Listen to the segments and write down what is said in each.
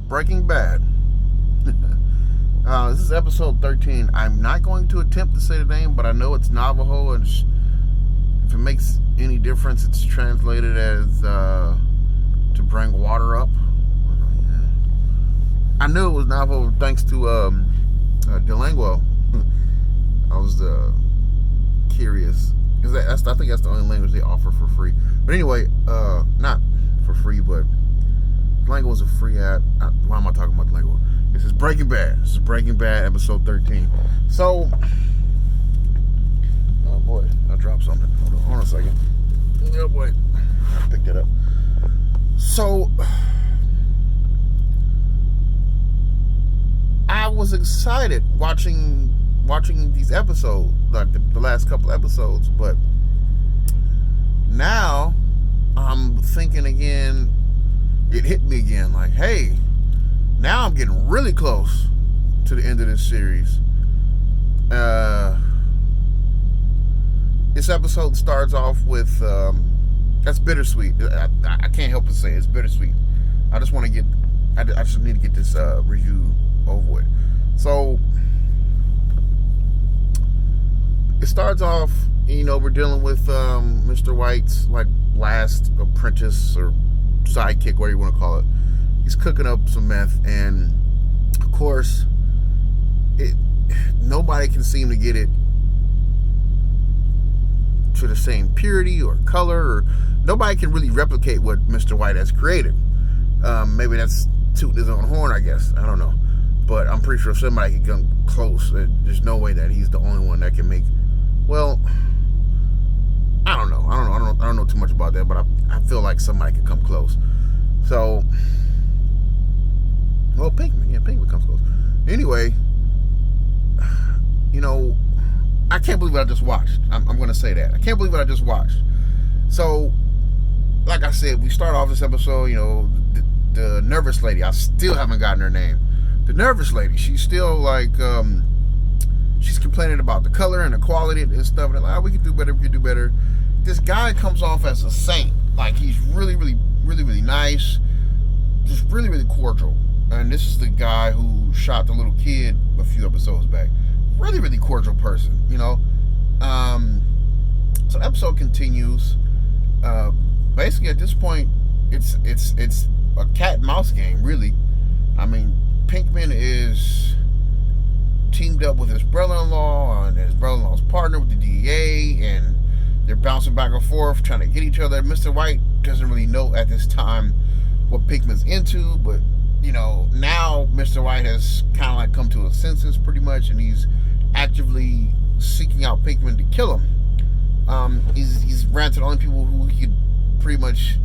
Breaking Bad. This is episode 13. I'm not going to attempt to say the name, but I know it's Navajo, and if it makes any difference, it's translated as to bring water up. I knew it was Navajo thanks to Duolingo. I was curious because I think that's the only language they offer for free. But anyway, not for free, but Duolingo was a free app. Why am I talking about Duolingo? This is Breaking Bad. This is Breaking Bad, episode 13. So, oh boy, I dropped something. Hold on a second. Oh boy, I picked it up. So, I was excited watching these episodes, like the last couple episodes, but now I'm thinking again. It hit me again, like, hey, now I'm getting really close to the end of this series. This episode starts off with that's bittersweet. I can't help but say it's bittersweet. I just want to get. I just need to get this review over with. So it starts off. We're dealing with Mr. White's like last apprentice or sidekick, whatever you want to call it. He's cooking up some meth, and of course, nobody can seem to get it to the same purity or color, or nobody can really replicate what Mr. White has created. Maybe that's tooting his own horn, I guess. I don't know, but I'm pretty sure somebody can come close. There's no way that he's the only one that can make. Well, I don't know. I don't know too much about that, but I feel like somebody could come close. So, well, Pinkman comes close. Anyway, I can't believe what I just watched. I'm going to say that. I can't believe what I just watched. So, like I said, we start off this episode, the nervous lady. I still haven't gotten her name. The nervous lady, she's still like, she's complaining about the color and the quality and stuff. And like, we can do better. This guy comes off as a saint. Like, he's really, really, really, really nice. Just really, really cordial. And this is the guy who shot the little kid a few episodes back. Really, really cordial person, So the episode continues. Basically, at this point, it's a cat and mouse game, really. I mean, Pinkman is teamed up with his brother-in-law and his brother-in-law's partner with the DEA, and they're bouncing back and forth, trying to get each other. Mr. White doesn't really know at this time what Pinkman's into, but, now Mr. White has kind of like come to his senses pretty much, and he's actively seeking out Pinkman to kill him. He's ran to the only people who he could pretty much,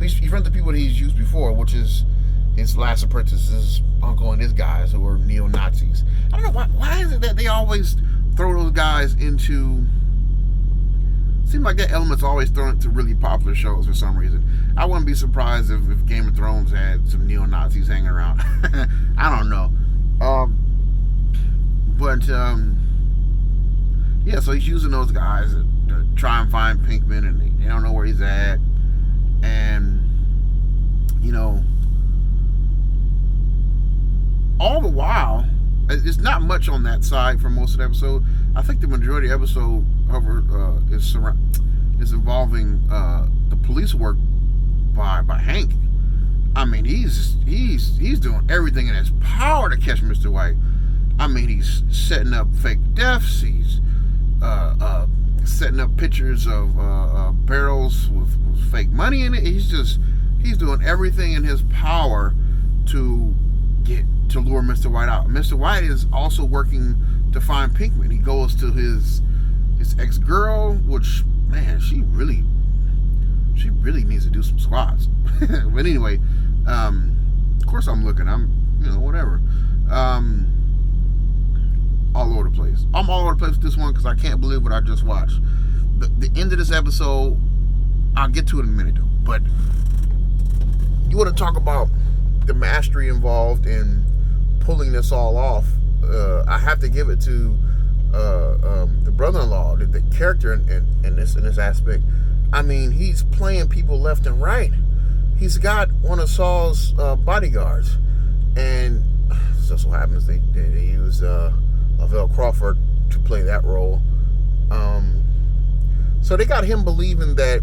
he's run to people that he's used before, which is his last apprentice's uncle and his guys who were neo-Nazis. I don't know, why is it that they always throw those guys into... Seems like that element's always thrown into really popular shows for some reason. I wouldn't be surprised if Game of Thrones had some neo-Nazis hanging around. I don't know. Yeah, so he's using those guys to try and find Pinkman, and they don't know where he's at. And, all the while, it's not much on that side for most of the episode. I think the majority of the episode is involving the police work by Hank. I mean, he's doing everything in his power to catch Mr. White. I mean, he's setting up fake deaths. He's setting up pictures of barrels with fake money in it. He's doing everything in his power to lure Mr. White out. Mr. White is also working to find Pinkman. He goes to his ex-girl, which, man, she really needs to do some squats. But anyway, of course I'm looking. I'm, whatever. All over the place. I'm all over the place with this one because I can't believe what I just watched. The end of this episode, I'll get to it in a minute, though. But you want to talk about the mastery involved in pulling this all off. I have to give it to the brother-in-law, the character in this aspect. I mean, he's playing people left and right. He's got one of Saul's bodyguards, just so happens they use Lavelle Crawford to play that role. So they got him believing that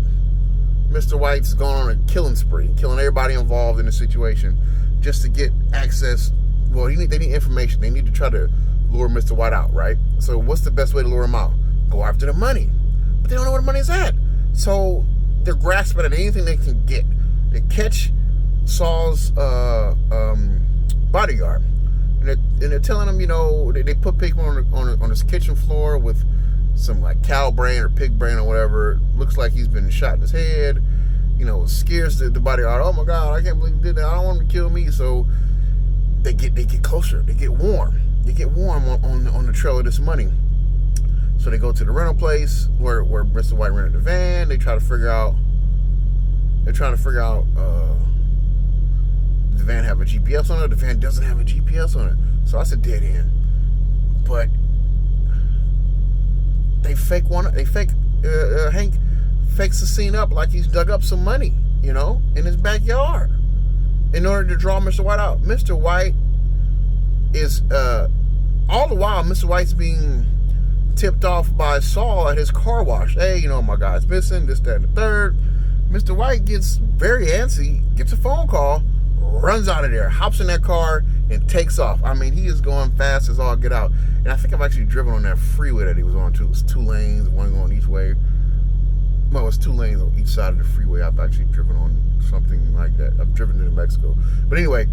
Mr. White's going on a killing spree, killing everybody involved in the situation just to get access. Well, they need information. They need to try to lure Mr. White out, right? So what's the best way to lure him out? Go after the money. But they don't know where the money's at. So they're grasping at anything they can get. They catch Saul's bodyguard. And they're telling him, they put Pinkman on his kitchen floor with some like cow brain or pig brain or whatever. Looks like he's been shot in his head. Scares the bodyguard. Oh my God, I can't believe he did that. I don't want him to kill me. So they get closer. They get warm. They get warm on the trail of this money. So they go to the rental place where Mr. White rented the van. They're trying to figure out the van have a GPS on it. The van doesn't have a GPS on it. So that's a dead end. But Hank fakes the scene up like he's dug up some money, in his backyard in order to draw Mr. White out. Mr. White is, all the while, Mr. White's being tipped off by Saul at his car wash. Hey, my guy's missing, this, that, and the third. Mr. White gets very antsy, gets a phone call, runs out of there, hops in that car, and takes off. I mean, he is going fast as all get out. And I think I've actually driven on that freeway that he was on, too. It was 2 lanes, one going each way. Well, it's 2 lanes on each side of the freeway. I've actually driven on something like that. I've driven to New Mexico. But anyway,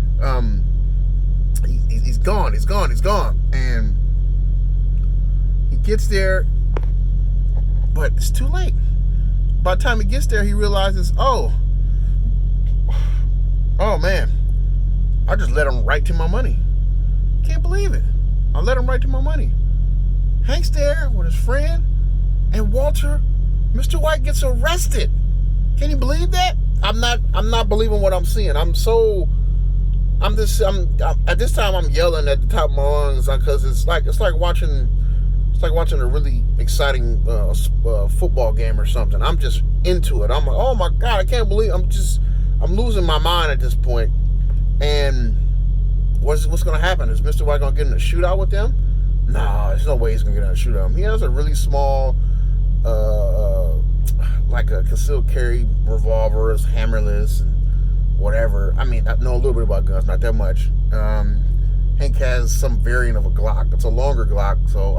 he's gone. And he gets there, but it's too late. By the time he gets there, he realizes, oh man, I just let him right to my money. Can't believe it. I let him right to my money. Hank's there with his friend, and Walter, Mr. White gets arrested. Can you believe that? I'm not believing what I'm seeing. At this time I'm yelling at the top of my lungs because it's like watching a really exciting football game or something. I'm just into it. I'm like, oh my God, I can't believe I'm losing my mind at this point. And what's going to happen? Is Mr. White going to get in a shootout with them? No, there's no way he's going to get in a shootout. He has a really small, like a concealed carry revolver, it's hammerless and whatever. I mean, I know a little bit about guns, not that much. Hank has some variant of a Glock. It's a longer Glock, so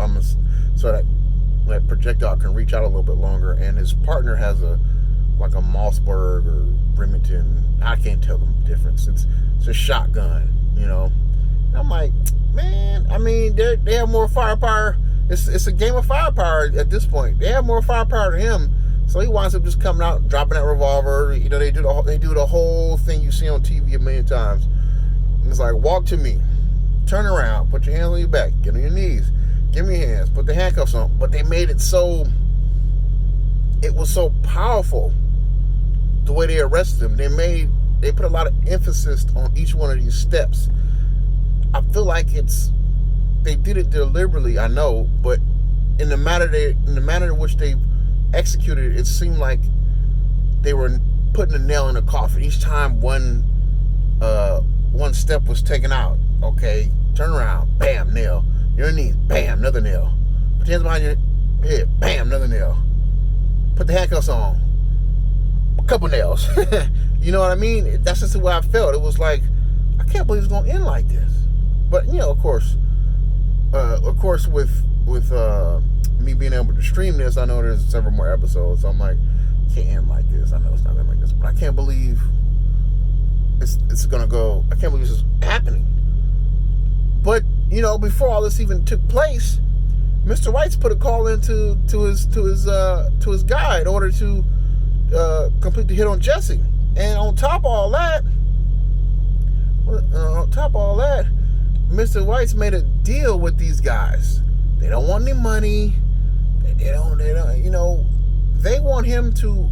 that projectile can reach out a little bit longer. And his partner has a Mossberg or Remington. I can't tell the difference. It's a shotgun, And I'm like, man, I mean, they have more firepower. It's a game of firepower at this point. They have more firepower than him. So he winds up just coming out, dropping that revolver. They do the whole thing you see on TV a million times. It's like, walk to me, turn around, put your hands on your back, get on your knees, give me your hands, put the handcuffs on. But they made it so, it was so powerful the way they arrested him. They put a lot of emphasis on each one of these steps. I feel like they did it deliberately, I know, but in the manner in which they executed it, it seemed like they were putting a nail in a coffin. Each time one step was taken out. Okay, turn around, bam, nail. Your knees, bam, another nail. Put your hands behind your head, bam, another nail. Put the handcuffs on, a couple nails. You know what I mean? That's just the way I felt. It was like, I can't believe it's going to end like this. But of course, with me being able to stream this, I know there's several more episodes. So I'm like, can't end like this. I know it's not gonna like this, but I can't believe it's gonna go. I can't believe this is happening. But before all this even took place, Mr. White's put a call into his guy in order to complete the hit on Jesse. And on top of all that, Mr. White's made a deal with these guys. They don't want any money. They don't. They want him to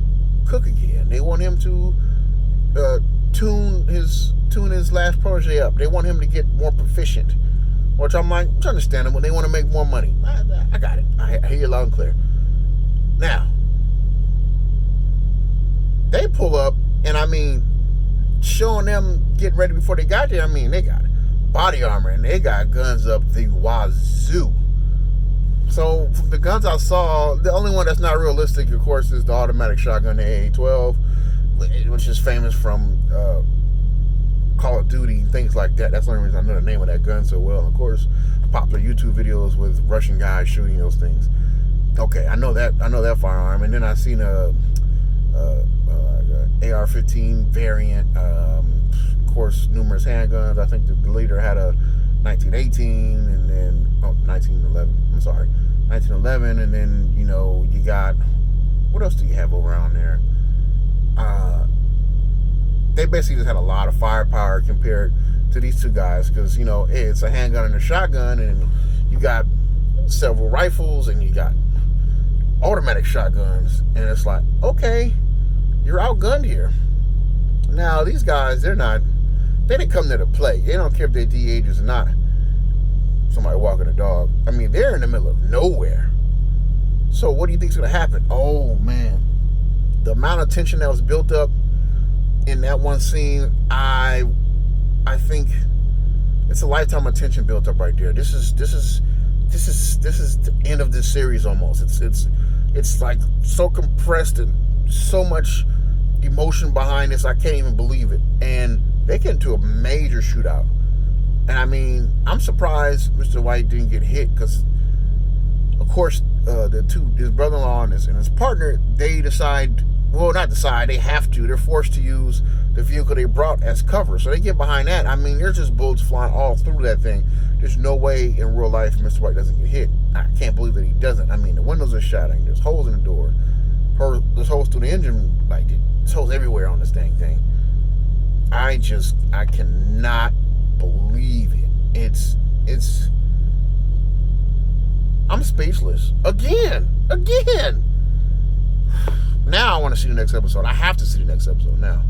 cook again. They want him to tune his last protege up. They want him to get more proficient. Which I'm like, it's understandable. They want to make more money. I got it. I hear you loud and clear. Now, they pull up, and I mean, showing them getting ready before they got there. I mean, they got it. body armor, and they got guns up the wazoo. So from the guns I saw, the only one that's not realistic, of course, is the automatic shotgun, the AA-12, which is famous from Call of Duty, things like that. That's the only reason I know the name of that gun so well. And of course, popular YouTube videos with Russian guys shooting those things. Okay, I know that firearm, and then I seen a AR-15 variant. Of course, numerous handguns. I think the leader had a 1918, and then 1911. I'm sorry, 1911, and then you got, what else do you have around there? They basically just had a lot of firepower compared to these two guys, because it's a handgun and a shotgun, and you got several rifles, and you got automatic shotguns, and it's like, okay, you're outgunned here. Now these guys, they didn't come there to play. They don't care if they're de-agers or not. Somebody walking a dog. I mean, they're in the middle of nowhere. So what do you think's gonna happen? Oh man, the amount of tension that was built up in that one scene, I think it's a lifetime of tension built up right there. This is the end of this series almost. It's like so compressed and so much emotion behind this. I can't even believe it. And they get into a major shootout. And I mean, I'm surprised Mr. White didn't get hit, because of course his brother-in-law and his partner, they they have to. They're forced to use the vehicle they brought as cover. So they get behind that. I mean, there's just bullets flying all through that thing. There's no way in real life Mr. White doesn't get hit. I can't believe that he doesn't. I mean, the windows are shattered. There's holes in the door. There's holes through the engine. There's holes everywhere on this dang thing. I cannot believe it. I'm speechless. Again. Now I want to see the next episode. I have to see the next episode now.